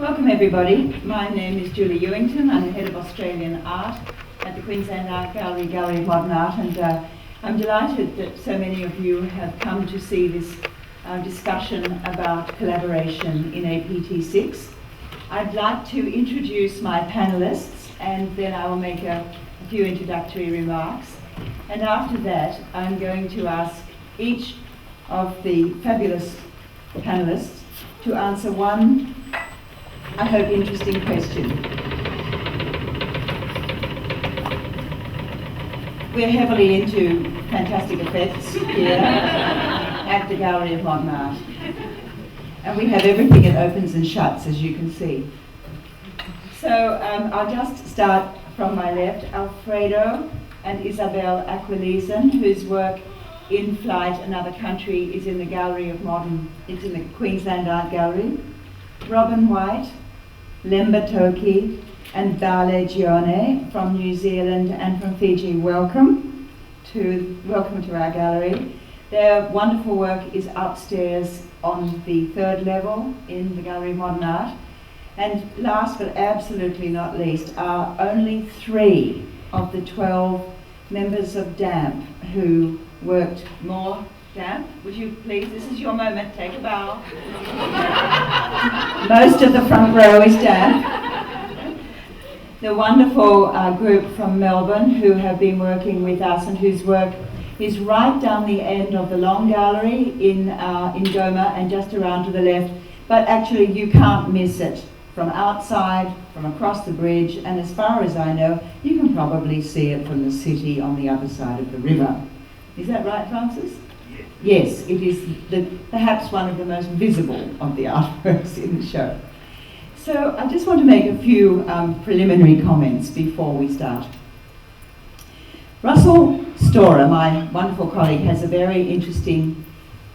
Welcome everybody. My name is Julie Ewington. I'm the Head of Australian Art at the Queensland Art Gallery, Gallery of Modern Art, and I'm delighted that so many of you have come to see this discussion about collaboration in APT6. I'd like to introduce my panellists and then I will make a few introductory remarks. And after that, I'm going to ask each of the fabulous panellists to answer one, I hope, interesting question. We're heavily into fantastic effects here at the Gallery of Modern Art. And we have everything that opens and shuts, as you can see. So I'll just start from my left. Alfredo and Isabel Aquilizan, whose work In Flight, Another Country is in the Gallery of Modern, it's in the Queensland Art Gallery. Robin White, Lemba Toki, and Dale Gione from New Zealand and from Fiji, welcome to our gallery. Their wonderful work is upstairs on the third level in the Gallery of Modern Art. And last but absolutely not least are only 3 of the 12 members of DAMP who worked more. DAMP, would you please, this is your moment, take a bow. Most of the front row is DAMP. The wonderful group from Melbourne who have been working with us and whose work is right down the end of the long gallery in GOMA and just around to the left, but actually you can't miss it. From outside, from across the bridge, and as far as I know, you can probably see it from the city on the other side of the river. Is that right, Francis? Yes, it is perhaps one of the most visible of the artworks in the show. So I just want to make a few preliminary comments before we start. Russell Storer, my wonderful colleague, has a very interesting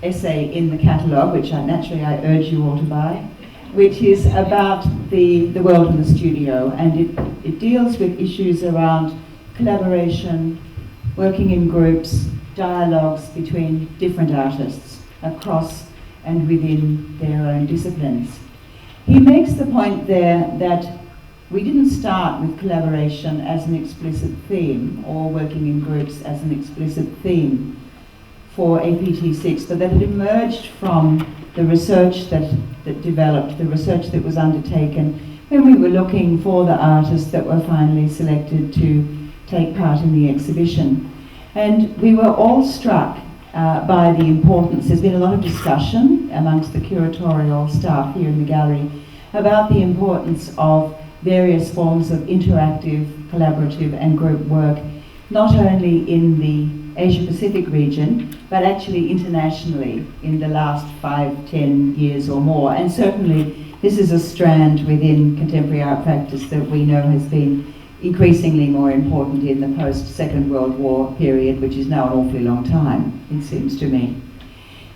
essay in the catalogue, which naturally I urge you all to buy, which is about the world in the studio, and it deals with issues around collaboration, working in groups, dialogues between different artists across and within their own disciplines. He makes the point there that we didn't start with collaboration as an explicit theme or working in groups as an explicit theme for APT6, but that it emerged from the research that developed, the research that was undertaken when we were looking for the artists that were finally selected to take part in the exhibition. And we were all struck by the importance. There's been a lot of discussion amongst the curatorial staff here in the gallery about the importance of various forms of interactive, collaborative and group work, not only in the Asia-Pacific region, but actually internationally in the last 5-10 years or more. And certainly this is a strand within contemporary art practice that we know has been increasingly more important in the post-Second World War period, which is now an awfully long time, it seems to me.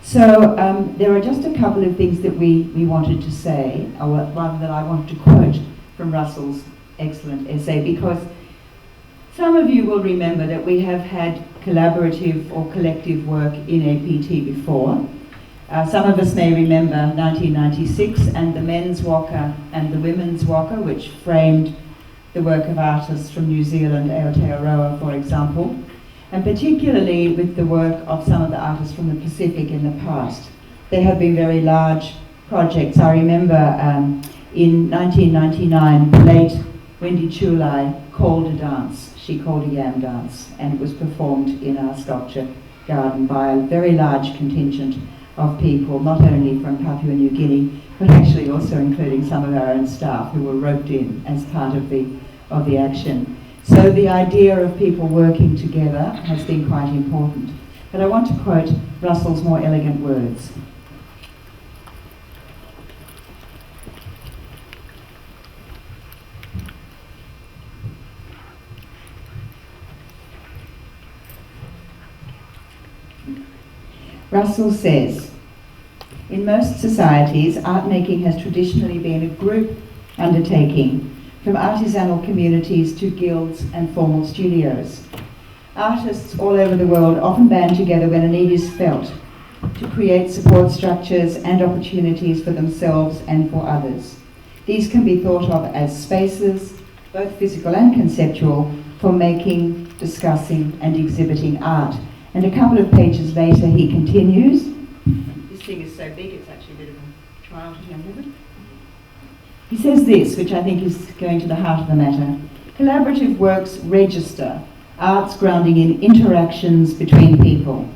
So there are just a couple of things that we wanted to say, or rather that I wanted to quote from Russell's excellent essay, because some of you will remember that we have had collaborative or collective work in APT before. Some of us may remember 1996 and the Men's Walker and the Women's Walker, which framed the work of artists from New Zealand, Aotearoa, for example, and particularly with the work of some of the artists from the Pacific in the past. There have been very large projects. I remember in 1999, the late Wendy Chulai called a dance. She called a yam dance, and it was performed in our sculpture garden by a very large contingent of people, not only from Papua New Guinea, but actually also including some of our own staff who were roped in as part of the action. So the idea of people working together has been quite important. But I want to quote Russell's more elegant words. Russell says, in most societies, art making has traditionally been a group undertaking, from artisanal communities to guilds and formal studios. Artists all over the world often band together when a need is felt to create support structures and opportunities for themselves and for others. These can be thought of as spaces, both physical and conceptual, for making, discussing and exhibiting art. And a couple of pages later he continues. This thing is so big it's actually a bit of a trial to jump over. He says this, which I think is going to the heart of the matter. Collaborative works register art's grounding in interactions between people,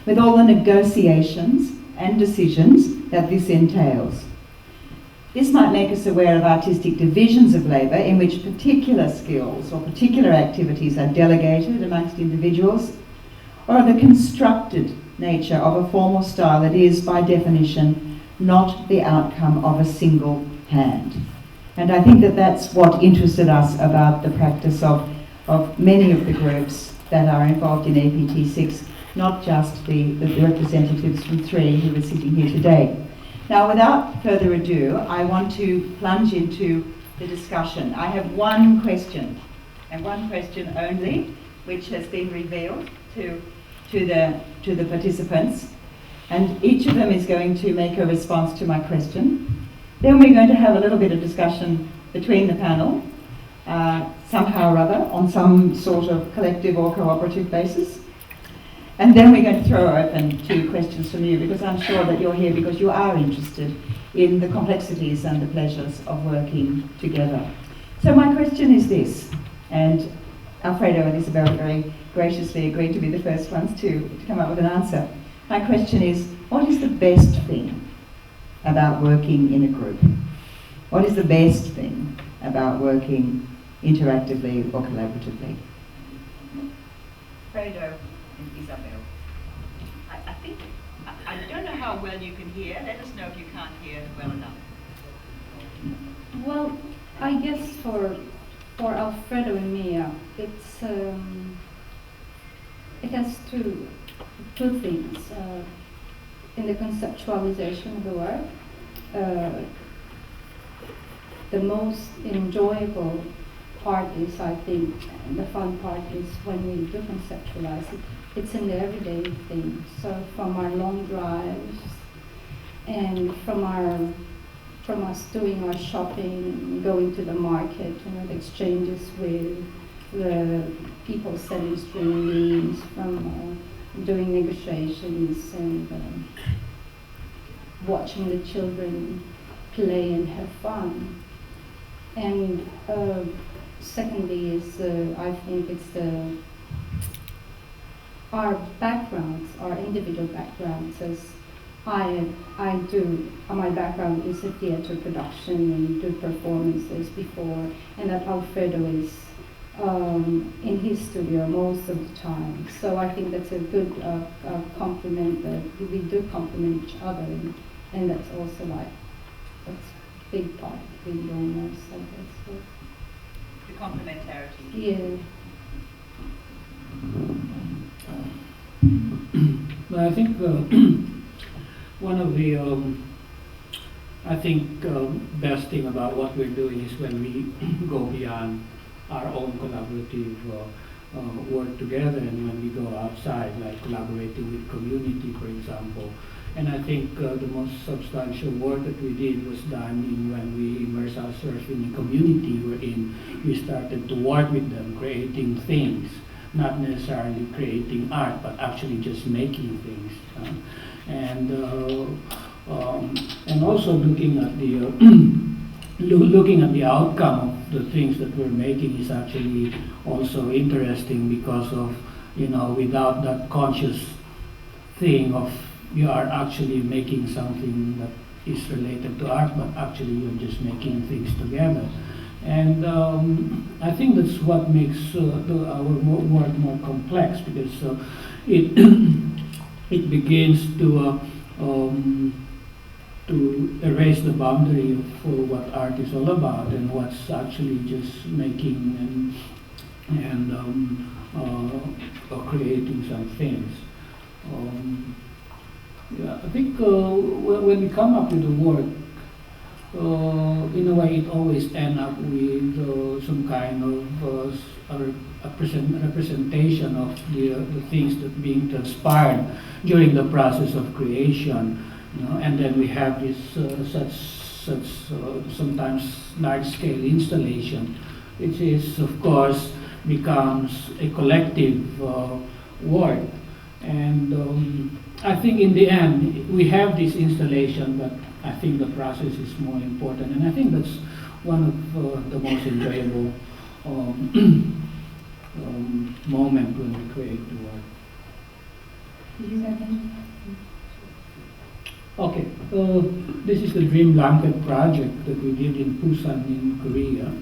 with all the negotiations and decisions that this entails. This might make us aware of artistic divisions of labour in which particular skills or particular activities are delegated amongst individuals, or of the constructed nature of a formal style that is, by definition, not the outcome of a single hand. And I think that that's what interested us about the practice of many of the groups that are involved in APT6, not just the representatives from 3 who are sitting here today. Now, without further ado, I want to plunge into the discussion. I have one question, and one question only, which has been revealed to the participants, and each of them is going to make a response to my question. Then we're going to have a little bit of discussion between the panel, somehow or other, on some sort of collective or cooperative basis. And then we're going to throw open to questions from you, because I'm sure that you're here because you are interested in the complexities and the pleasures of working together. So my question is this, and Alfredo and Isabel very graciously agreed to be the first ones to come up with an answer. My question is, what is the best thing about working in a group? What is the best thing about working interactively or collaboratively? Alfredo and Isabel. I think, I don't know how well you can hear. Let us know if you can't hear well enough. Well, I guess for Alfredo and me, it's it has two things. In the conceptualization of the work, the most enjoyable part is, I think, the fun part is when we do conceptualize it. It's in the everyday thing. So from our long drives and from us doing our shopping, going to the market, the exchanges with the people selling string beans, from doing negotiations and watching the children play and have fun. And secondly is, I think it's our backgrounds, our individual backgrounds. As I do, my background is a theatre production and do performances before, and that Alfredo is in his studio most of the time. So I think that's a good compliment, that we do complement each other, and that's also that's a big part of being joiners, I guess. So. The complementarity. Yeah. Well, I think one of the best thing about what we're doing is when we go beyond our own collaborative work together, and when we go outside, like collaborating with community, for example. And I think the most substantial work that we did was done when we immersed ourselves in a community wherein we started to work with them, creating things. Not necessarily creating art, but actually just making things, and also looking at the looking at the outcome of the things that we're making is actually also interesting, because of without that conscious thing of you are actually making something that is related to art, but actually you're just making things together. And I think that's what makes our work more complex, because it it begins to erase the boundary of what art is all about and what's actually just making and creating some things. I think when we come up with the work, in a way, it always ends up with some kind of representation of the things that being transpired during the process of creation, and then we have this such such sometimes large-scale installation, which is, of course, becomes a collective work. And I think in the end, we have this installation, but I think the process is more important. And I think that's one of the most enjoyable moment when we create the work. Okay, this is the Dream Blanket project that we did in Busan in Korea.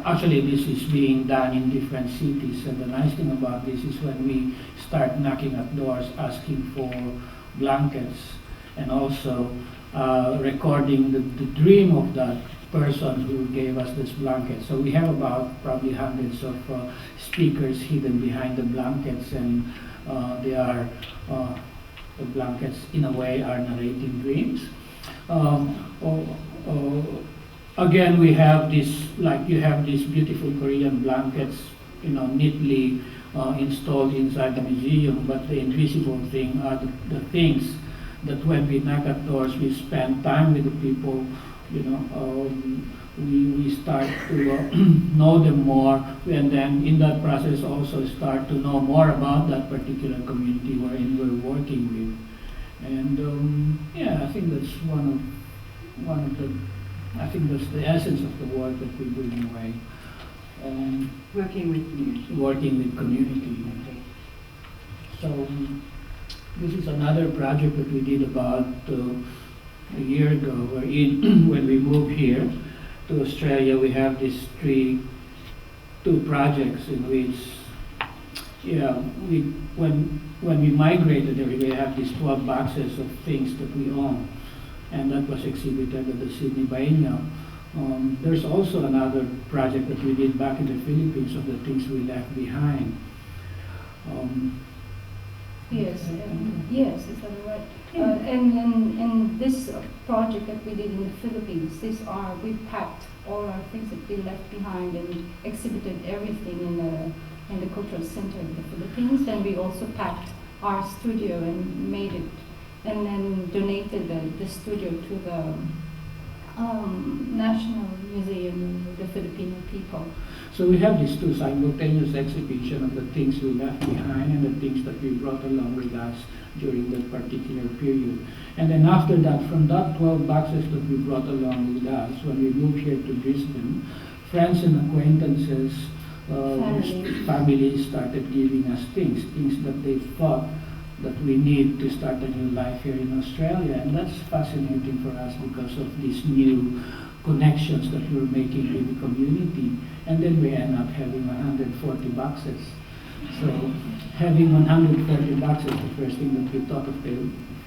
Actually, this is being done in different cities, and the nice thing about this is when we start knocking at doors asking for blankets, and also recording the dream of that person who gave us this blanket. So we have about probably hundreds of speakers hidden behind the blankets, and they are the blankets in a way are narrating dreams. Again, we have this, like you have these beautiful Korean blankets, neatly installed inside the museum, but the invisible thing are the things that when we knock at doors, we spend time with the people, we start to know them more, and then in that process also start to know more about that particular community wherein we're working with. And yeah, I think that's one of the, I think that's the essence of the work that we do in a way. Working with community. Working with community. Okay. So this is another project that we did about a year ago, wherein when we moved here to Australia, we have these two projects in which, when we migrated there, we have these 12 boxes of things that we own, and that was exhibited at the Sydney Biennial. There's also another project that we did back in the Philippines of the things we left behind. Yes, yes, is that right? And this project that we did in the Philippines, we packed all our things that we left behind and exhibited everything in the cultural center in the Philippines. And we also packed our studio and made it, and then donated the studio to the National Museum of the Filipino people. So we have these two simultaneous exhibition of the things we left behind and the things that we brought along with us during that particular period. And then after that, from that 12 boxes that we brought along with us, when we moved here to Brisbane, friends and acquaintances, families started giving us things that they thought that we need to start a new life here in Australia. And that's fascinating for us because of these new connections that we're making with the community. And then we end up having 140 boxes. So having 140 boxes, the first thing that we thought of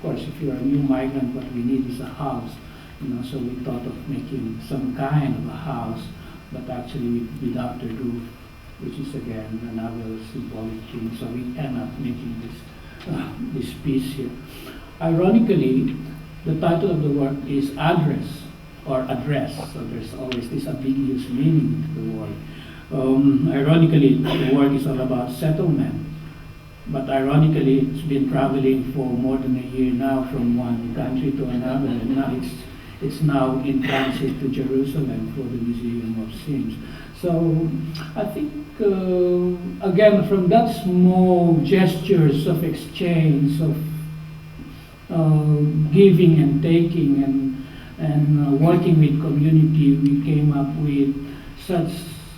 course, if you're a new migrant, what we need is a house. So we thought of making some kind of a house, but actually without the roof, which is again another symbolic thing. So we end up making this piece here. Ironically, the title of the work is Address, or Address, so there's always this ambiguous meaning to the word. Ironically, the work is all about settlement, but ironically, it's been traveling for more than a year now from one country to another, and now it's now in transit to Jerusalem for the Museum of Sims. So I think, again, from that small gestures of exchange, of giving and taking and working with community, we came up with such,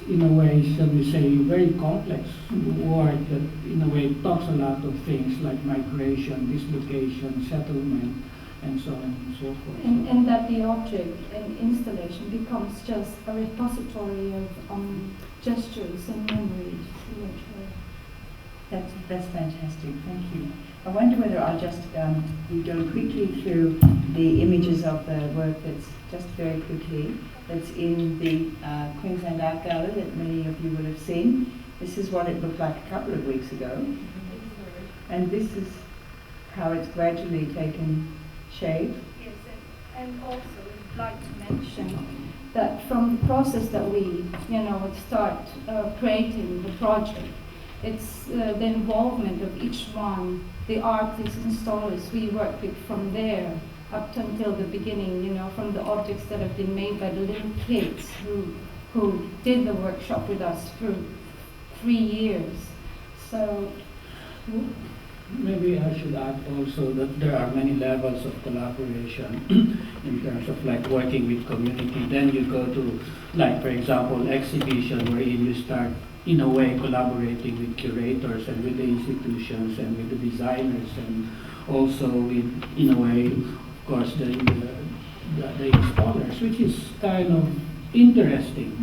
in a way, shall we say, very complex work that in a way talks a lot of things like migration, dislocation, settlement, and so on and so forth. And that the object and installation becomes just a repository of gestures and memories. That's fantastic, thank you. I wonder whether I'll just we go quickly through the images of the work that's just very quickly, that's in the Queensland Art Gallery that many of you will have seen. This is what it looked like a couple of weeks ago. And this is how it's gradually taken shape. Yes, and also I'd like to mention that from the process that we, start creating the project, it's the involvement of each one, the artists, installers we work with from there up until the beginning, you know, from the objects that have been made by the little kids who did the workshop with us through 3 years. So maybe I should add also that there are many levels of collaboration in terms of like working with community. Then you go to, like, for example, exhibition, wherein you start in a way collaborating with curators and with the institutions and with the designers, and also with, in a way, of course, the installers, which is kind of interesting.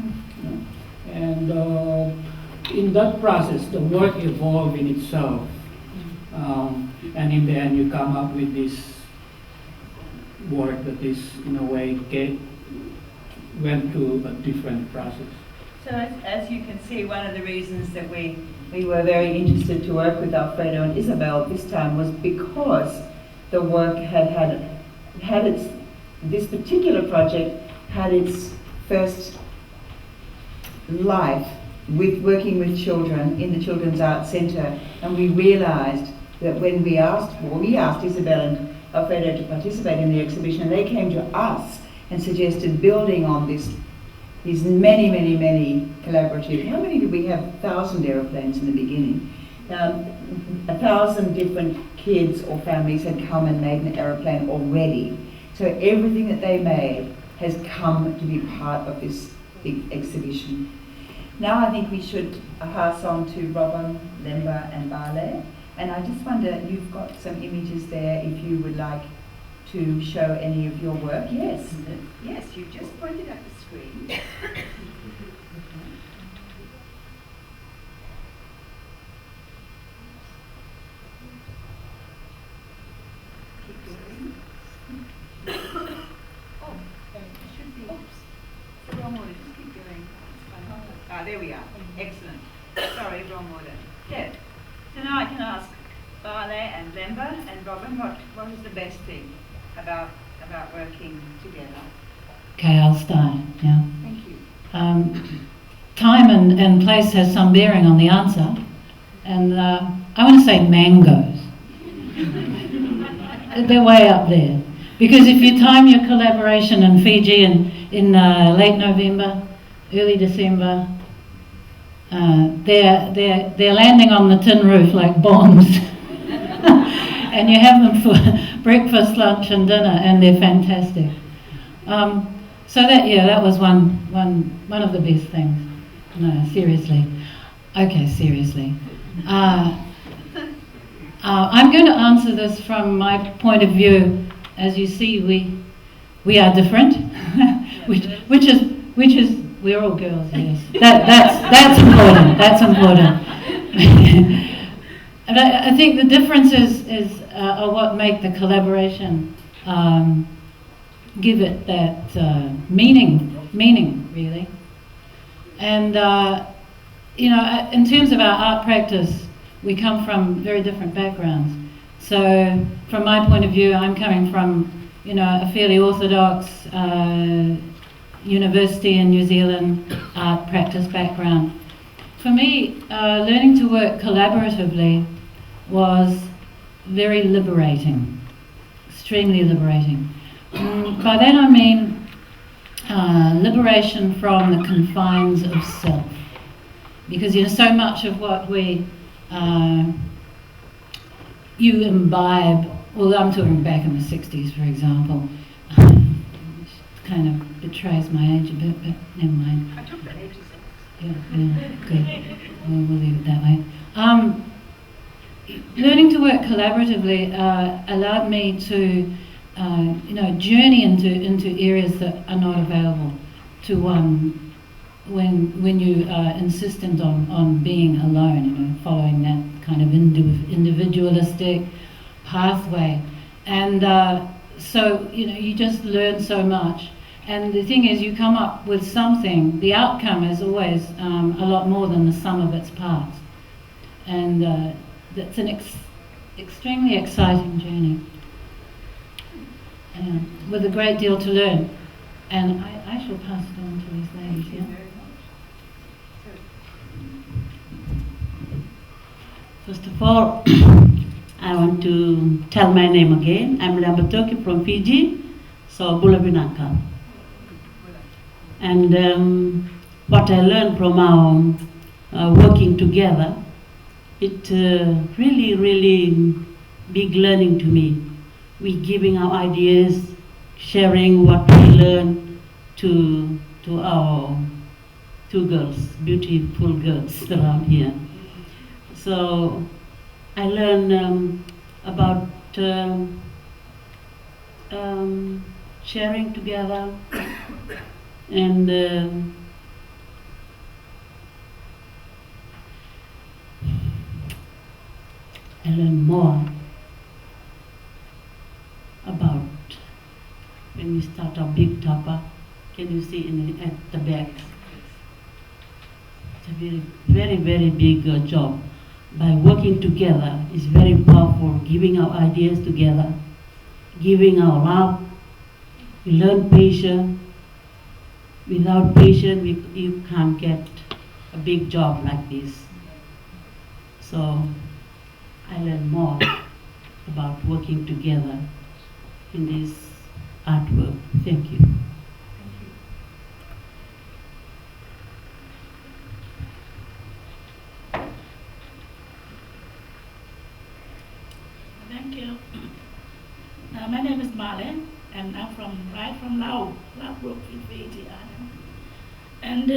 You know? And in that process, the work evolved in itself. And in the end, you come up with this work that is, in a way, went through a different process. So as you can see, one of the reasons that we were very interested to work with Alfredo and Isabel this time was because the work this particular project had its first life with working with children in the Children's Arts Centre, and we realised that when we asked Isabel and Alfredo to participate in the exhibition, and they came to us and suggested building on these many collaborative. How many did we have? 1,000 aeroplanes in the beginning. 1,000 different kids or families had come and made an aeroplane already. So everything that they made has come to be part of this big exhibition. Now I think we should pass on to Robin, Lemba and Bale. And I just wonder, you've got some images there if you would like to show any of your work. Yes, yes, you've just pointed at the screen. Keep going. Oh, it should be. Oops, the wrong order. Just keep going. Ah, there we are. Excellent. Sorry, wrong order. Yeah. So now I can ask Bale and Lemba and Robin, what is the best thing about working together? Okay, I'll start. Yeah. thank you. Time and place has some bearing on the answer, and I want to say mangoes. They're way up there, because if you time your collaboration in Fiji in late November, early December, they're landing on the tin roof like bombs, and you have them for breakfast, lunch, and dinner, and they're fantastic. So that was one of the best things. No, seriously. Okay, seriously. I'm going to answer this from my point of view. As you see, we are different, which is we're all girls. Yes, that's important. That's important. And I think the differences are what make the collaboration. Give it that meaning really. And in terms of our art practice, we come from very different backgrounds. So from my point of view, I'm coming from a fairly orthodox university in New Zealand art practice background. For me, learning to work collaboratively was very liberating, extremely liberating. By that I mean liberation from the confines of self, because so much of what you imbibe. Well, I'm talking back in the 60s, for example. Which kind of betrays my age a bit, but never mind. I took the APT6. Yeah, good. We'll leave it that way. Learning to work collaboratively allowed me to journey into areas that are not available to one when you are insistent on being alone, following that kind of individualistic pathway. And so, you just learn so much. And the thing is, you come up with something, the outcome is always a lot more than the sum of its parts. And that's an extremely exciting journey. With a great deal to learn. And I shall pass it on to these ladies, yeah? First of all, I want to tell my name again. I'm Lambatoki from Fiji, so Bulabinaka. And what I learned from our working together, it really, really big learning to me. We giving our ideas, sharing what we learn to our two girls, beautiful girls around here. So I learned about sharing together and I learned more about when we start our big tapa. Can you see at the back? It's a very, very, very big job. By working together is very powerful, giving our ideas together, giving our love. We learn patience. Without patience, you can't get a big job like this. So I learned more about working together in this artwork. Thank you. Thank you. My name is Marlene, and I'm right from Laos, Brook in Fiji Island. And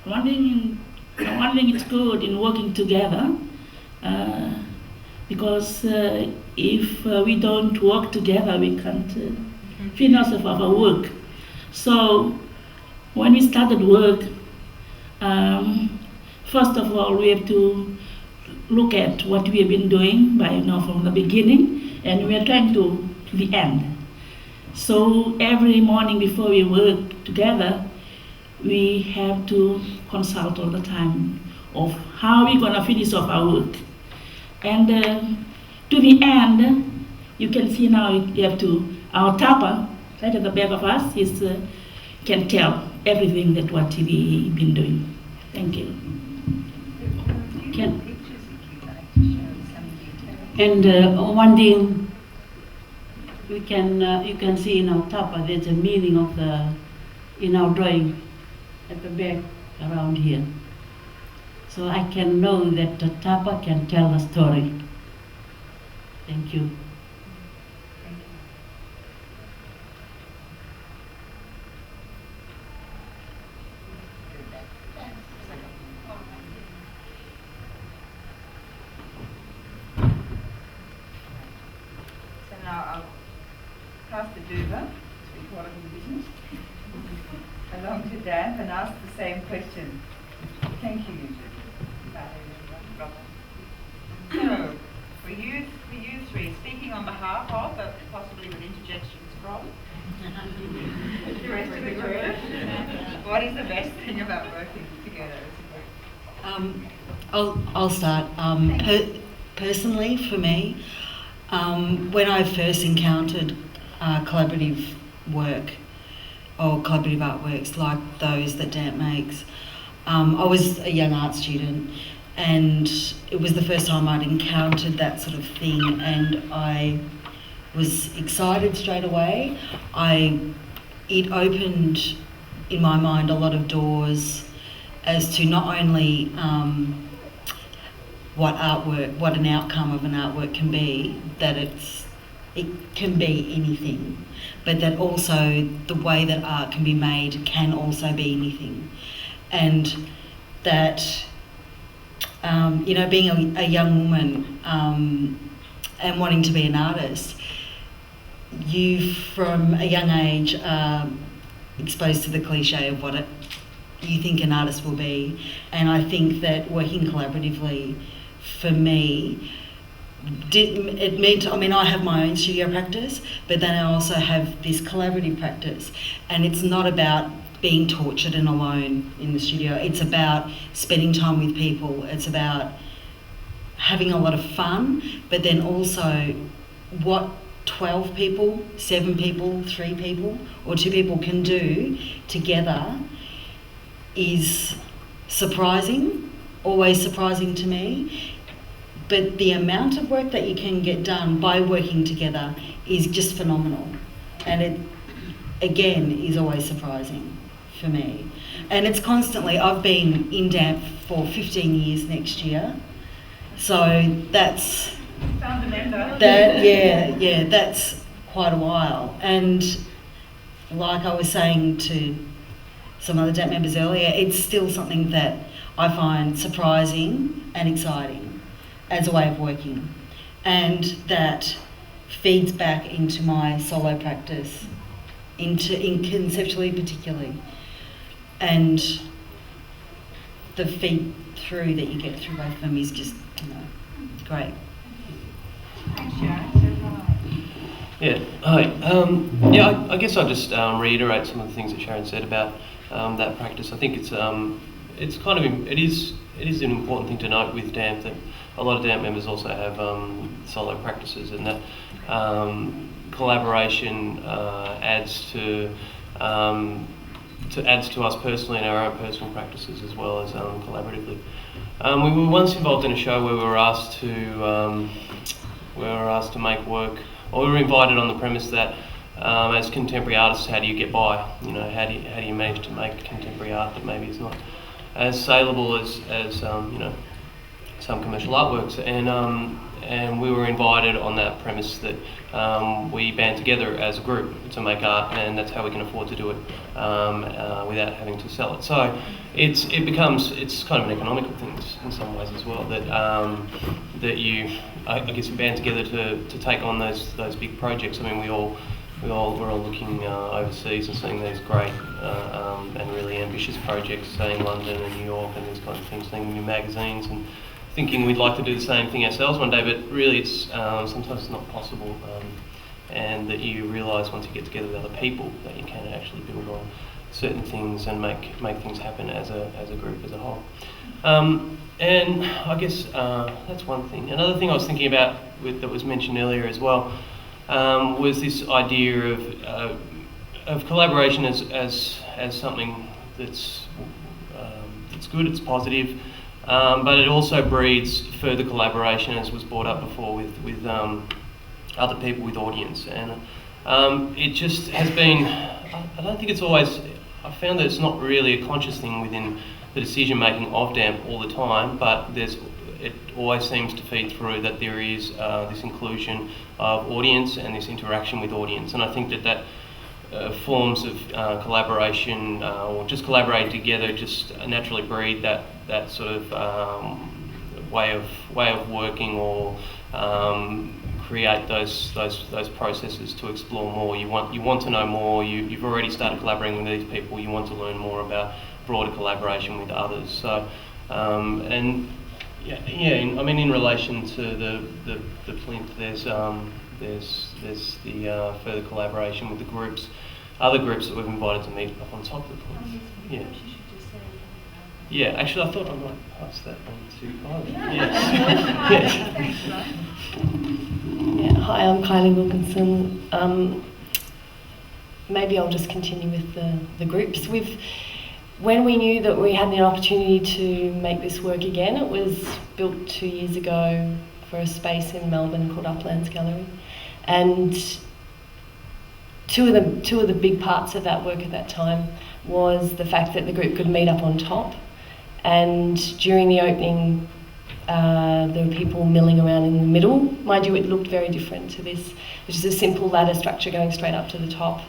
one thing is good in working together, because if we don't work together, we can't finish off our work. So when we started work, first of all, we have to look at what we have been doing from the beginning, and we are trying to the end. So every morning before we work together, we have to consult all the time of how we're going to finish off our work. And to the end, you can see now you have to, our tapa, right at the back of us, can tell everything that what we've been doing. Thank you. One thing you can see in our tapa, there's a meaning of in our drawing at the back around here. So I can know that the tapa can tell a story. Thank you. So now I'll pass the duva, report of the business, along to Dan and ask the same question. Thank you. So, for you three, speaking on behalf of, but possibly with interjections from, the rest of the group, what is the best thing about working together as a group? I'll start. Personally, for me, when I first encountered collaborative work or collaborative artworks like those that Dan makes, I was a young art student, and it was the first time I'd encountered that sort of thing, and I was excited straight away. It opened in my mind a lot of doors as to not only what an outcome of an artwork can be, that it can be anything, but that also the way that art can be made can also be anything. And that, being a young woman and wanting to be an artist, you from a young age are exposed to the cliche of what you think an artist will be. And I think that working collaboratively for me, I have my own studio practice, but then I also have this collaborative practice, and it's not about being tortured and alone in the studio. It's about spending time with people. It's about having a lot of fun, but then also what 12 people, 7 people, 3 people, or 2 people can do together is surprising always surprising to me. But the amount of work that you can get done by working together is just phenomenal. And it, again, is always surprising for me. And it's constantly, I've been in DAMP for 15 years next year. So that's, that's quite a while. And like I was saying to some other DAMP members earlier, it's still something that I find surprising and exciting as a way of working. And that feeds back into my solo practice, in conceptually particularly. And the feed through that you get through both of them is just, great. Yeah, hi. I guess I'll just reiterate some of the things that Sharon said about that practice. I think it's kind of, it is an important thing to note with DAMP that a lot of DAMP members also have solo practices, and that collaboration adds to us personally in our own personal practices as well as collaboratively. We were once involved in a show where we were asked to make work, or we were invited on the premise that as contemporary artists, how do you get by? How do you manage to make contemporary art that maybe is not as saleable as some commercial artworks, and we were invited on that premise that we band together as a group to make art, and that's how we can afford to do it without having to sell it. So it's kind of an economical thing in some ways as well, that you, I guess, you band together to take on those big projects. I mean, we're all looking overseas and seeing these great and really ambitious projects, say in London and New York and these kinds of things, seeing new magazines and thinking we'd like to do the same thing ourselves one day, but really it's sometimes it's not possible, and that you realise once you get together with other people that you can actually build on certain things and make things happen as a group, as a whole. And I guess that's one thing. Another thing I was thinking about that was mentioned earlier as well was this idea of collaboration as something that's good, it's positive. But it also breeds further collaboration, as was brought up before, with other people, with audience. And it just has been, I don't think it's always, I found that it's not really a conscious thing within the decision making of DAMP all the time, but it always seems to feed through that there is this inclusion of audience and this interaction with audience. And I think that forms of collaboration or just collaborating together just naturally breed that sort of way of working, or create those processes to explore more. You want to know more. You've already started collaborating with these people. You want to learn more about broader collaboration with others. So in relation to the plinth, there's the further collaboration with the groups, other groups that we've invited to meet up on top of the plinth. Yeah. Yeah, actually I thought I might pass that on to Kylie. Yes. Yeah, hi, I'm Kylie Wilkinson. Maybe I'll just continue with the groups. When we knew that we had the opportunity to make this work again, it was built 2 years ago for a space in Melbourne called Uplands Gallery. And two of the big parts of that work at that time was the fact that the group could meet up on top. And during the opening, there were people milling around in the middle. Mind you, it looked very different to this, which is a simple ladder structure going straight up to the top.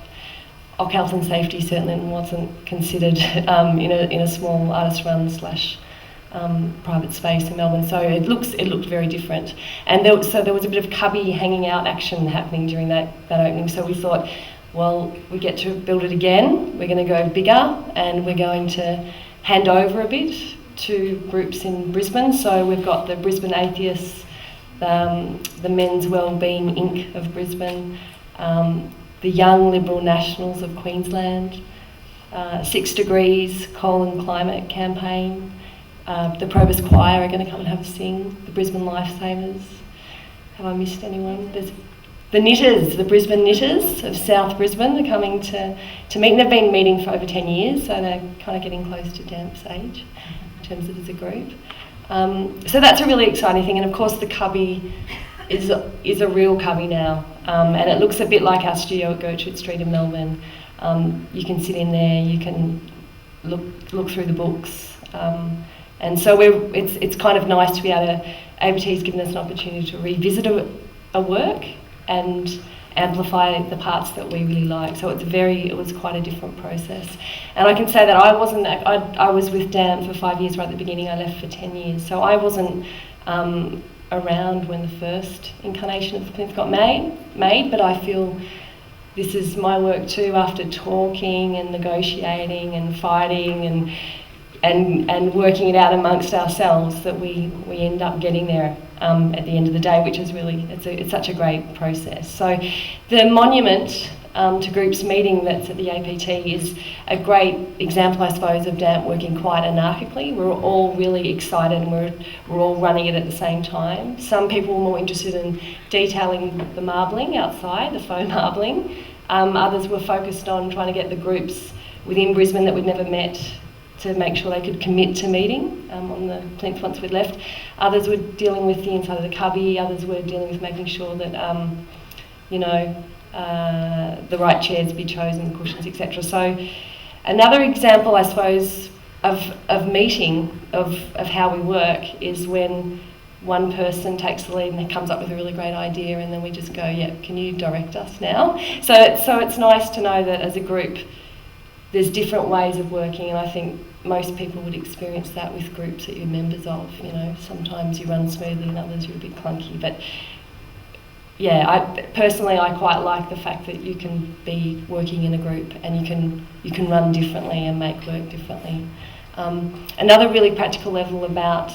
Oc health and safety certainly wasn't considered in a small artist-run / private space in Melbourne. So it looked very different. And there was a bit of cubby hanging out action happening during that opening. So we thought, well, we get to build it again. We're going to go bigger, and we're going to hand over a bit to groups in Brisbane. So we've got the Brisbane Atheists, the Men's Wellbeing Inc. of Brisbane, the Young Liberal Nationals of Queensland, 6 Degrees Coal and Climate Campaign, the Probus Choir are going to come and have a sing, the Brisbane Lifesavers. Have I missed anyone? There's the Knitters, the Brisbane Knitters of South Brisbane are coming to meet, and they've been meeting for over 10 years, so they're kind of getting close to DAMP's age in terms of as a group. So that's a really exciting thing, and of course the cubby is a real cubby now, and it looks a bit like our studio at Gertrude Street in Melbourne. You can sit in there, you can look through the books, and so it's kind of nice to be able to, APT's given us an opportunity to revisit a work and amplify the parts that we really like. So it was quite a different process. And I can say that I was with Dan for 5 years right at the beginning. I left for 10 years. So I wasn't around when the first incarnation of the plinth got made, but I feel this is my work too, after talking and negotiating and fighting and working it out amongst ourselves, that we end up getting there at the end of the day, which is really, it's such a great process. So the monument to groups meeting that's at the APT is a great example, I suppose, of DAMP working quite anarchically. We're all really excited and we're all running it at the same time. Some people were more interested in detailing the marbling outside, the faux marbling. Others were focused on trying to get the groups within Brisbane that we'd never met to make sure they could commit to meeting on the plinth once we'd left. Others were dealing with the inside of the cubby, others were dealing with making sure that, the right chairs be chosen, the cushions, etc. So another example, I suppose, of meeting, of how we work is when one person takes the lead and comes up with a really great idea, and then we just go, yeah, can you direct us now? So it's nice to know that as a group there's different ways of working, and I think most people would experience that with groups that you're members of. Sometimes you run smoothly and others you're a bit clunky, but yeah, I quite like the fact that you can be working in a group and you can run differently and make work differently. Another really practical level about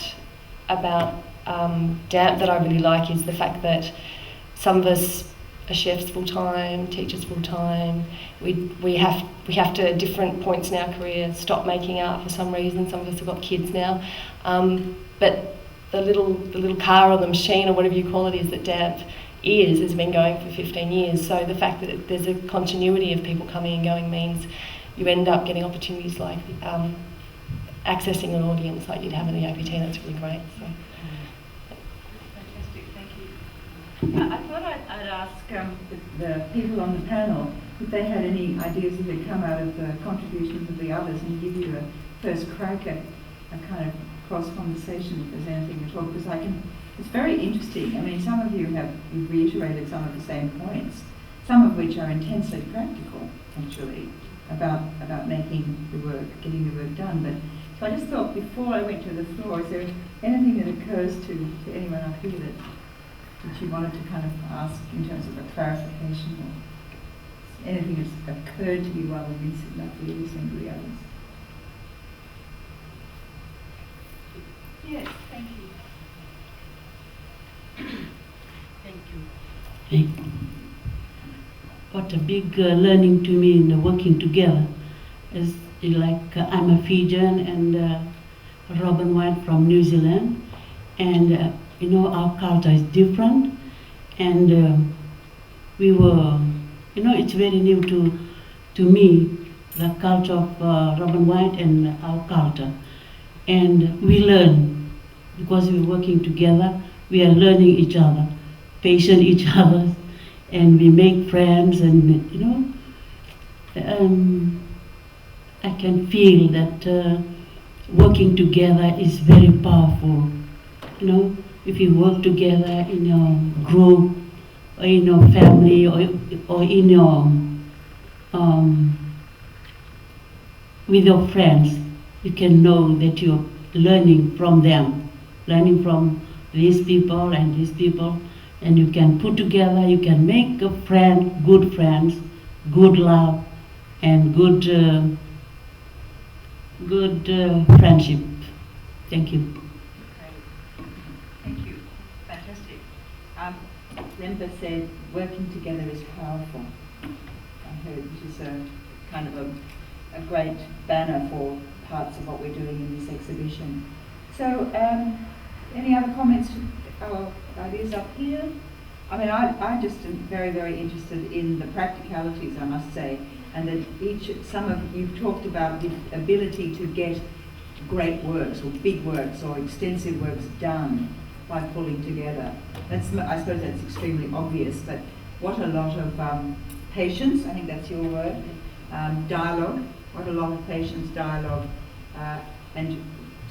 DAMP that I really like is the fact that some of us are chefs full time, teachers full time. We have to at different points in our career stop making art for some reason. Some of us have got kids now, but the little car or the machine or whatever you call it is that DAMP has been going for 15 years. So the fact that there's a continuity of people coming and going means you end up getting opportunities like accessing an audience like you'd have in the APT, and that's really great. So. Fantastic, thank you. I thought I'd ask the people on the panel if they had any ideas that had come out of the contributions of the others, and give you a first crack at a kind of cross-conversation, if there's anything at all, because it's very interesting. I mean, some of you've reiterated some of the same points, some of which are intensely practical, actually, about making the work, getting the work done. But so I just thought, before I went to the floor, is there anything that occurs to anyone up here that you wanted to kind of ask in terms of a clarification, or anything that's occurred to you while we've been sitting up here listening to the others? Yes, thank you. Thank you. What a big learning to me in the working together is like I'm a Fijian and Robin White from New Zealand, and our culture is different, and we were, it's very new to me, the culture of Robin White and our culture, and we learn because we're working together. We are learning each other, patient each other, and we make friends, and I can feel that working together is very powerful. If you work together in your group, or in your family, or in your with your friends, you can know that you're learning from them, learning from these people and these people, and you can put together, you can make a friend, good friends, good love, and good friendship. Thank you. Thank you. Fantastic. Lemba said working together is powerful. I heard, which is a kind of a great banner for parts of what we're doing in this exhibition. So, any other comments or ideas up here? I mean, I just am very, very interested in the practicalities, I must say, and that you've talked about the ability to get great works or big works or extensive works done by pulling together. I suppose that's extremely obvious, but what a lot of patience, I think that's your word, dialogue, what a lot of patience, dialogue, and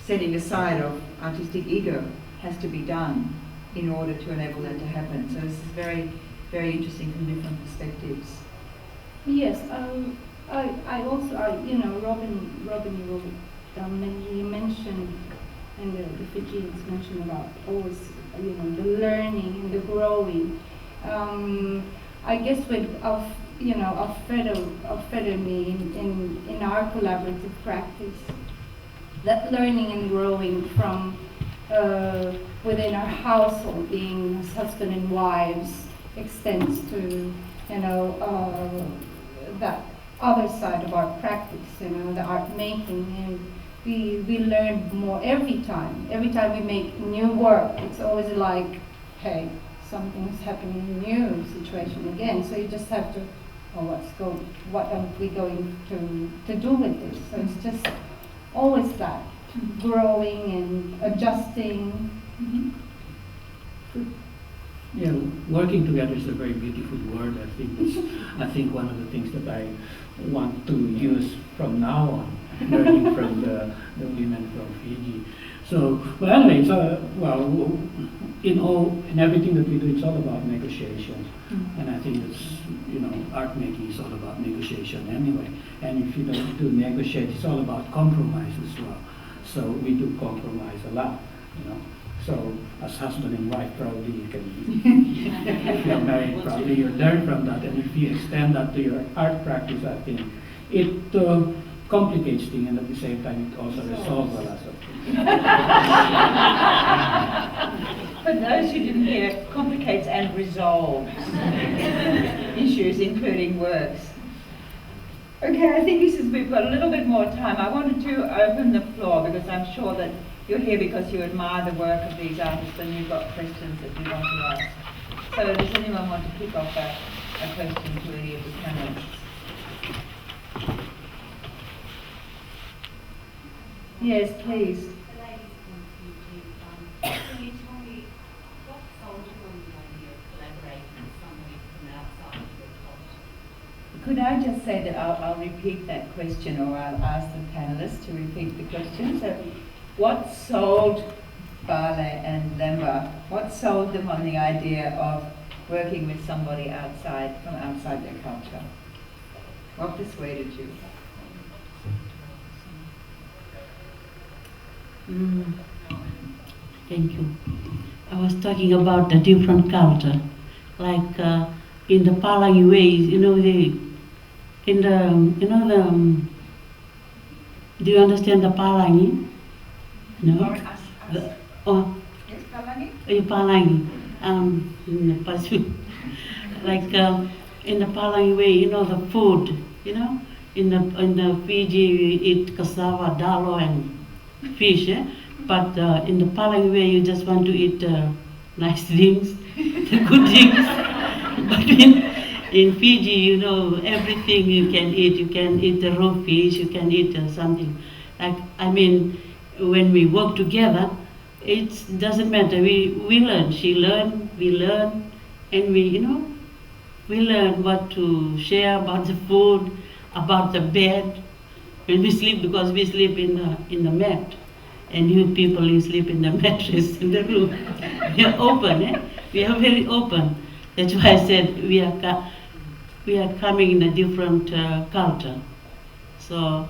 setting aside of artistic ego has to be done in order to enable that to happen. So this is very, very interesting from different perspectives. Yes, I also, you know, Robin, you mentioned, and the Fijians mentioned about always, you know, the learning and the growing. I guess with our fraternity in our collaborative practice, that learning and growing from within our household, being as husband and wives, extends to, you know, that other side of our practice, you know, the art making, and we learn more every time. Every time we make new work, it's always like, hey, something's happening, new situation again. So you just have to, what are we going to do with this? So it's just always that growing and adjusting. Yeah, working together is a very beautiful word. I think one of the things that I want to use from now on, learning from the women from Fiji. So, but anyway, in everything that we do, it's all about negotiation. And I think it's, you know, art making is all about negotiation anyway. And if you don't do negotiate, it's all about compromise as well. So we do compromise a lot, you know. So as husband and wife, probably you can, if you're married, probably you learn from that. And if you extend that to your art practice, I think it complicates things, and at the same time it also resolves a lot of things. For those who didn't hear, complicates and resolves issues, including works. Okay, I think we've got a little bit more time. I wanted to open the floor because I'm sure that you're here because you admire the work of these artists and you've got questions that you want to ask. So does anyone want to kick off a question to any of the panelists? Yes, please. Could I just say that I'll repeat that question, or I'll ask the panelists to repeat the question. So, what sold Bale and Lemba? What sold them on the idea of working with somebody from outside their culture? What persuaded you? Thank you. I was talking about the different culture, like in the Palangi ways, you know, do you understand the Palangi? No? Yes, Palangi? Palangi, in the Pacific. Like in the Palangi way, you know, the food, you know, in the Fiji we eat cassava, dalo, and fish, but in the Palangi way you just want to eat nice things, the good things. But in Fiji, you know, everything you can eat. You can eat the raw fish, you can eat something. Like, I mean, when we work together, it doesn't matter. We learn. She learn, we learn, and we learn what to share about the food, about the bed. When we sleep, because we sleep in the mat, and you people, you sleep in the mattress in the room. We are open, We are very open. That's why I said we are coming in a different culture. So,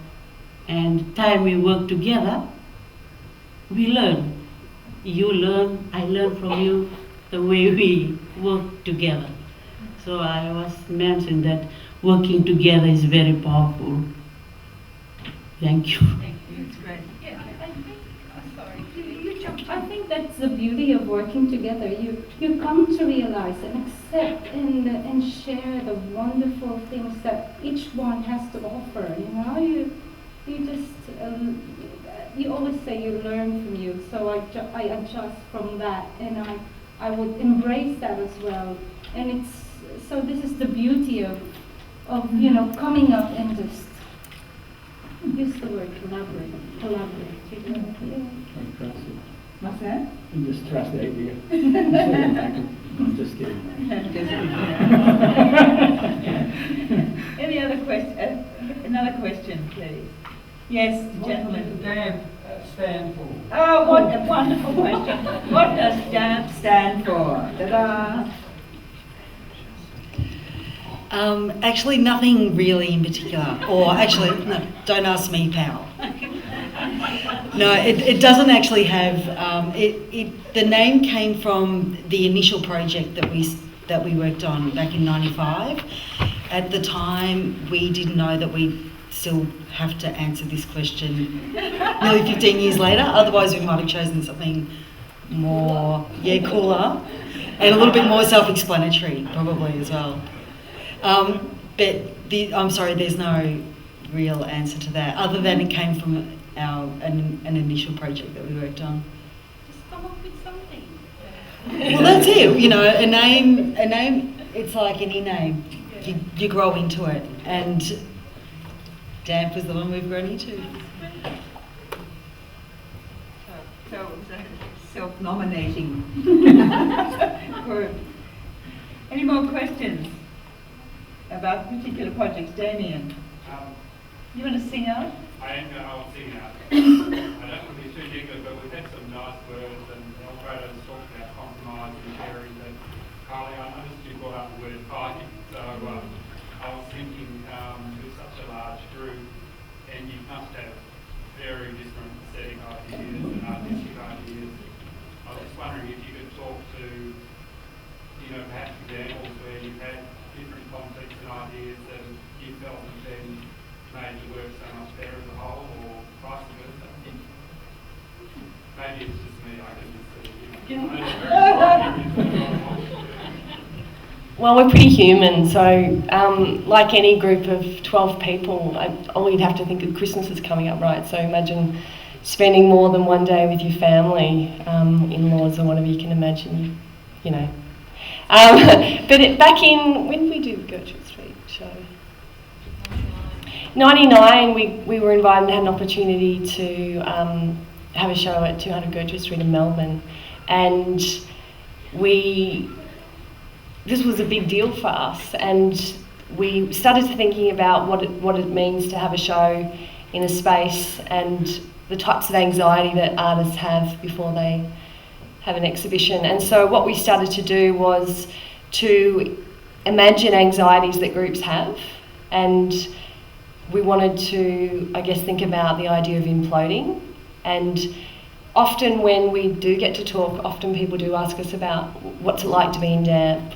and time we work together, we learn. You learn, I learn from you, the way we work together. So I was mentioning that working together is very powerful. Thank you. Thank you. It's great. Yeah, I think that's the beauty of working together. You come to realize and accept and share the wonderful things that each one has to offer. You know, you just you always say you learn from you. So I adjust from that, and I would embrace that as well. And this is the beauty of coming up and just Use the word collaborate. I trust it. What's that? You just trust the idea. I'm just kidding. Any other question? Another question, please. Yes, the gentleman. What does DAMP stand for? Oh, what a wonderful question. What does DAMP stand for? Ta-da! Actually, nothing really in particular. Or actually, no, don't ask me, pal. No, it doesn't actually have. The name came from the initial project that we worked on back in '95. At the time, we didn't know that we still have to answer this question nearly 15 years later. Otherwise, we might have chosen something more, cooler and a little bit more self-explanatory, probably as well. I'm sorry, there's no real answer to that, other than it came from an initial project that we worked on. Just come up with something. Well, that's it. You know, a name. It's like any name. You grow into it, and DAMP is the one we've grown into. So self-nominating. Any more questions about particular projects? Damien, you want to sing out? I'll sing out. I don't want to be too negative, but we've had some nice words, and Alfredo's talked about compromise and sharing. But Carly, I noticed you brought up the word fighting. So I was thinking, with such a large group, and you must have very different aesthetic ideas and artistic ideas. I was just wondering if you could talk to, perhaps examples where you've had different conflicts and ideas and you felt that then made the work so much better as a whole, or vice versa. Maybe it's just me, I can just Well, we're pretty human, so like any group of 12 people, you'd have to think that Christmas is coming up, right? So imagine spending more than one day with your family, in-laws or whatever you can imagine, But back in, when did we do the Gertrude Street show? 99, we were invited and had an opportunity to have a show at 200 Gertrude Street in Melbourne, and this was a big deal for us, and we started thinking about what it means to have a show in a space and the types of anxiety that artists have before they have an exhibition. And so what we started to do was to imagine anxieties that groups have, and we wanted to, think about the idea of imploding. And often when we do get to talk, often people do ask us about what's it like to be in DAMP,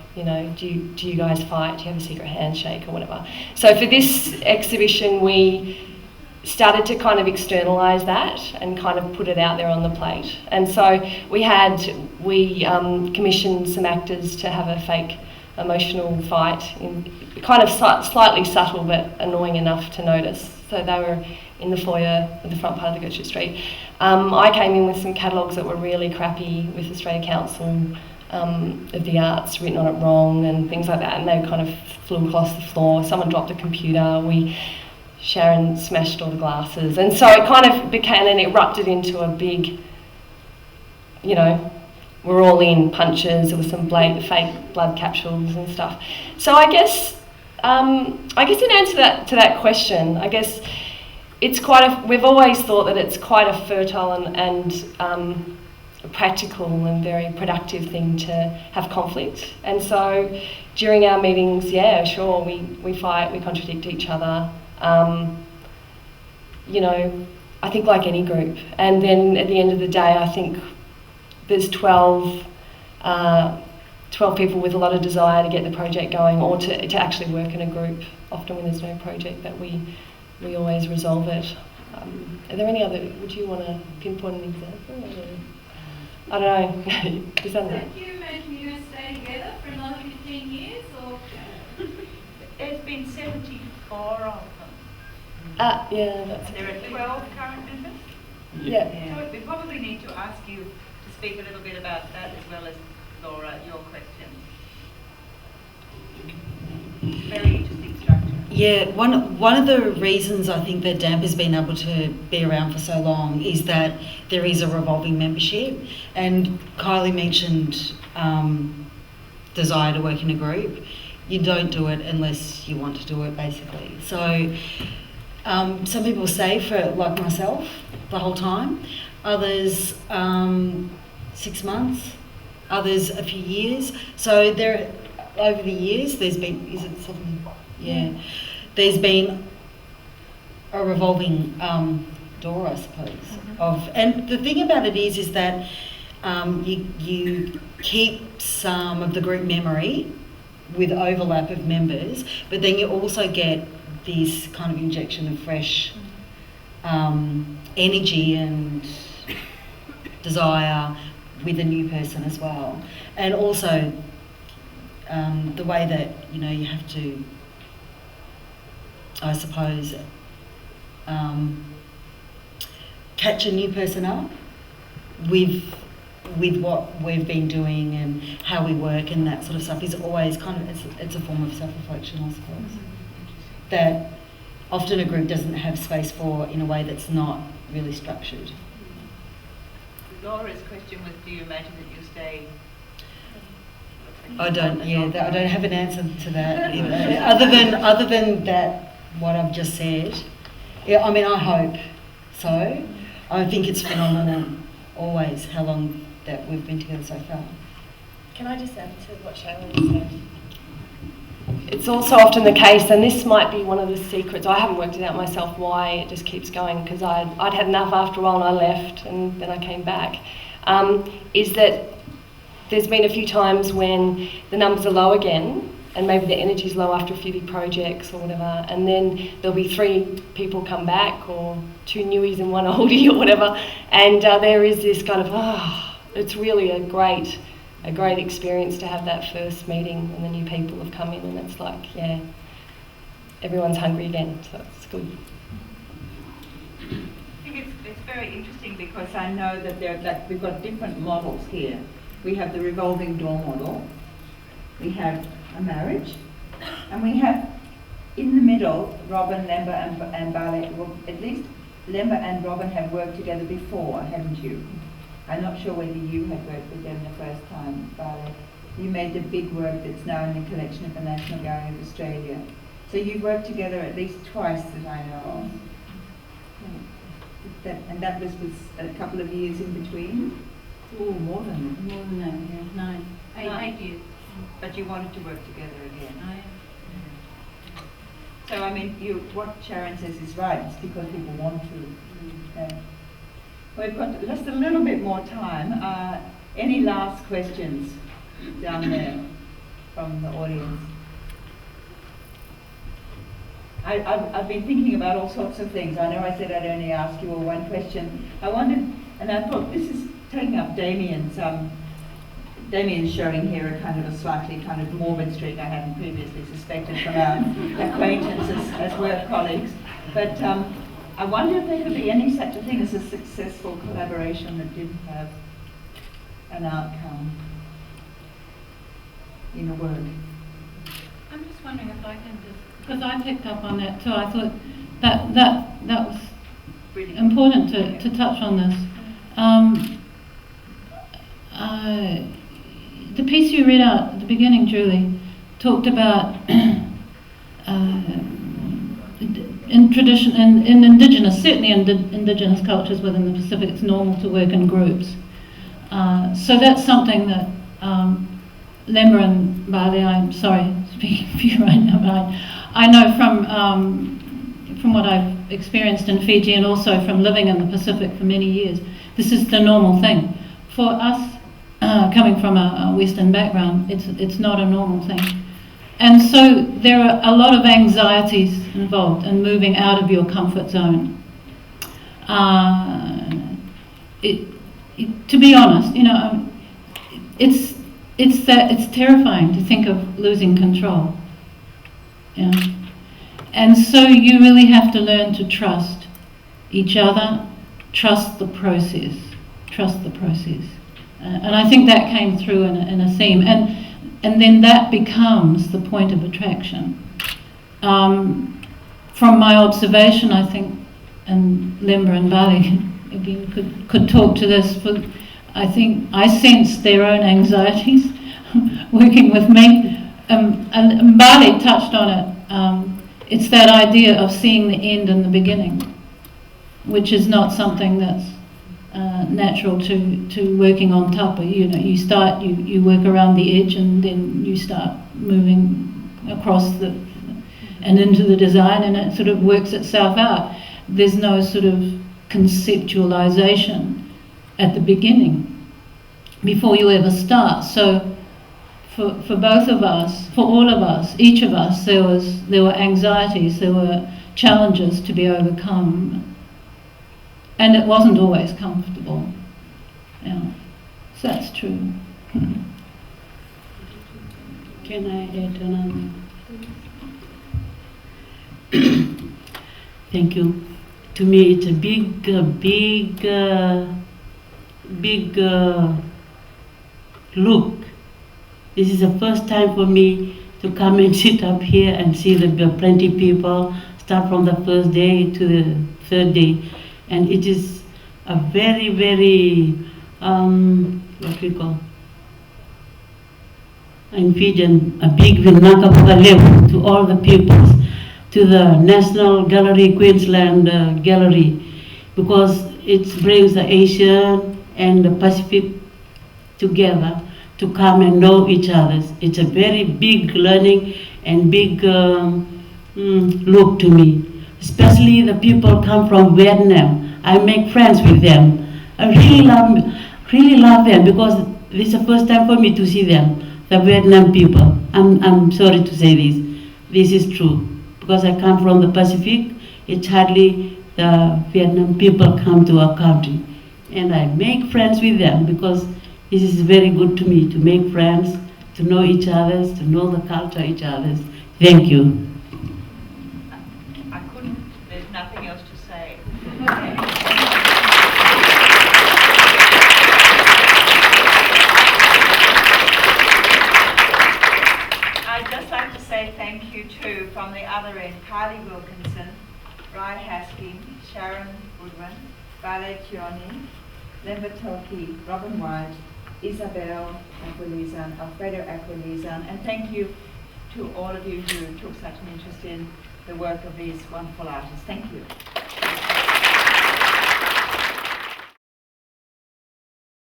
do you guys fight, do you have a secret handshake or whatever. So for this exhibition we started to kind of externalise that and kind of put it out there on the plate. And so we commissioned some actors to have a fake emotional fight, kind of slightly subtle but annoying enough to notice. So they were in the foyer at the front part of the Gertrude Street. I came in with some catalogues that were really crappy with Australia Council of the Arts written on it wrong and things like that, and they kind of flew across the floor. Someone dropped a computer. Sharon smashed all the glasses, and so it kind of became and erupted into a big, we're all in punches. There was some fake blood capsules and stuff. So I guess in answer to that question, I guess it's we've always thought that it's quite a fertile and practical and very productive thing to have conflict. And so during our meetings, sure, we fight, we contradict each other. I think like any group. And then at the end of the day, I think there's 12 people with a lot of desire to get the project going, or to actually work in a group. Often when there's no project, that we always resolve it. Are there any other, would you want to pinpoint an example? I don't know. Is that Did you imagine you stay together for another 15 years? Or? There's been 74 of them. That's There are 12 current members? Yeah. So we probably need to ask you to speak a little bit about that, as well as Laura, your question. Very interesting structure. Yeah, one of the reasons I think that DAMP has been able to be around for so long is that there is a revolving membership, and Kylie mentioned desire to work in a group. You don't do it unless you want to do it, basically. So some people stay for, like myself, the whole time. Others 6 months. Others a few years. So there, over the years, there's been, is it 7? Yeah. There's been a revolving door, I suppose. And the thing about it is that you keep some of the group memory with overlap of members, but then you also get this kind of injection of fresh energy and desire with a new person as well. And also the way that, you know, you have to, I suppose, catch a new person up with what we've been doing and how we work and that sort of stuff is always kind of, it's a form of self-reflection, I suppose, that often a group doesn't have space for in a way that's not really structured. Laura's question was, do you imagine that you'll stay? I don't have an answer to that. other than that, what I've just said. Yeah, I mean, I hope so. I think it's phenomenal always how long that we've been together so far. Can I just add to what Shaylin said? It's also often the case, and this might be one of the secrets, I haven't worked it out myself why it just keeps going, because I'd had enough after a while and I left and then I came back, is that there's been a few times when the numbers are low again, and maybe the energy's low after a few big projects or whatever, and then there'll be 3 people come back, or 2 newies and 1 oldie or whatever, and there is this kind of, it's really a great experience to have that first meeting and the new people have come in, and it's like, yeah, everyone's hungry again, so it's good. I think it's very interesting because I know that we've got different models here. We have the revolving door model, we have a marriage, and we have in the middle Robin, Lemba and Bale. Well, at least Lemba and Robin have worked together before, haven't you? I'm not sure whether you had worked with them the first time, Bale. You made the big work that's now in the collection of the National Gallery of Australia. So you've worked together at least twice that I know of. And that was a couple of years in between? Oh, more than that, yeah. 8 years. But you wanted to work together again. I am. So I mean, what Sharon says is right. It's because people want to. We've got just a little bit more time. Any last questions down there from the audience? I've been thinking about all sorts of things. I know I said I'd only ask you all one question. I wondered, and I thought this is taking up Damien's showing here a kind of a slightly kind of morbid streak I hadn't previously suspected from our acquaintances as work colleagues. But I wonder if there could be any such a thing as a successful collaboration that didn't have an outcome in a work. I'm just wondering if I can just, because I picked up on that too. I thought that was really important to touch on this. The piece you read out at the beginning, Julie, talked about in tradition, in indigenous, certainly in indigenous cultures within the Pacific, it's normal to work in groups. So that's something that Lemba and Bale, I'm sorry speaking for you right now, but I know from what I've experienced in Fiji and also from living in the Pacific for many years, this is the normal thing. For us, coming from a Western background, it's not a normal thing. And so there are a lot of anxieties involved in moving out of your comfort zone. To be honest, you know, it's terrifying to think of losing control. You know? And so you really have to learn to trust each other, trust the process. And I think that came through in a theme. And then that becomes the point of attraction. from my observation, I think, and Limba and Bali again could talk to this, but I think I sense their own anxieties working with me. And Bali touched on it. It's that idea of seeing the end in the beginning, which is not something that's natural to working on tapa. You know, you start, you work around the edge, and then you start moving across and into the design, and it sort of works itself out. There's no sort of conceptualization at the beginning before you ever start. So for both of us, for all of us, each of us, there were anxieties, there were challenges to be overcome, and it wasn't always comfortable. Yeah, so that's true. Can I add another? Thank you. To me, it's a big look. This is the first time for me to come and sit up here and see the plenty people start from the first day to the third day, and it is a very, very what we call infusion, a big Vinaka to all the pupils, to the National Gallery, Queensland Gallery, because it brings the Asian and the Pacific together to come and know each other. It's a very big learning and big look to me. Especially the people come from Vietnam. I make friends with them. I really love them, because this is the first time for me to see them, the Vietnam people. I'm sorry to say this. This is true. Because I come from the Pacific, it's hardly the Vietnam people come to our country. And I make friends with them, because this is very good to me, to make friends, to know each other, to know the culture of each other. Thank you. I couldn't, there's nothing else to say. I'd just like to say thank you too from the other end, Kylie Wilkinson, Rai Haskin, Sharon Goodwin, Vale Chioni, Lemba Toki, Robin White, Isabel Aquilizan, Alfredo Aquilizan, and thank you to all of you who took such an interest in the work of these wonderful artists. Thank you.